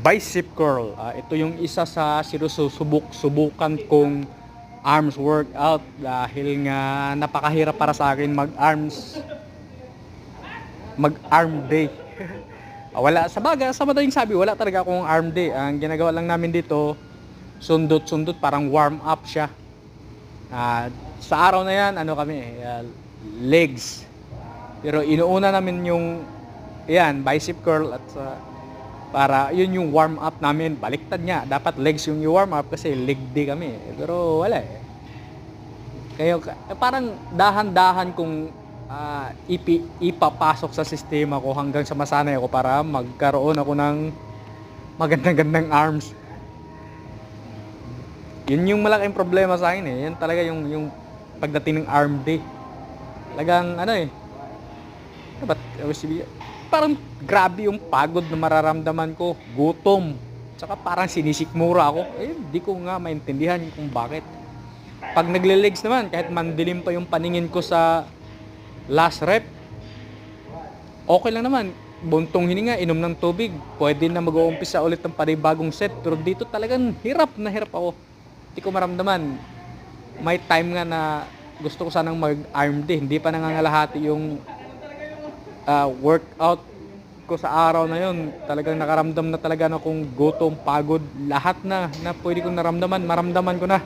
Bicep curl. Ito yung isa sa subukan kong arms workout dahil nga napakahirap para sa akin mag-arm day. Wala sa baga, sa madaling sabi, wala talaga akong arm day. Ang ginagawa lang namin dito, sundot-sundot, parang warm up siya. Sa araw na yan, legs. Pero inuuna namin yung bicep curl at para yun yung warm up namin. Baliktad nga, dapat legs yung warm up kasi leg day kami. Pero wala eh. Parang dahan-dahan kung ipapasok sa sistema ko hanggang sa masanay ako para magkaroon ako ng magandang arms. Yun yung malaking problema sa akin eh. Yan talaga yung pagdating ng arm day. Talagang parang grabe yung pagod na mararamdaman ko, gutom. Tsaka parang sinisikmura ako. Di ko nga maintindihan kung bakit. Pag nagle-legs naman, kahit mandilim pa yung paningin ko sa last rep, okay lang naman. Buntong hininga, inom ng tubig, pwede na mag-uumpisa ulit ng panibagong set. Pero dito talagang hirap na hirap ako. Di ko maramdaman. May time nga na gusto ko sanang mag-arm day. Hindi pa nangangalahati yung workout ko sa araw na yun. Talagang nakaramdam na talaga na akong gutom, pagod, lahat na pwede kong maramdaman ko na.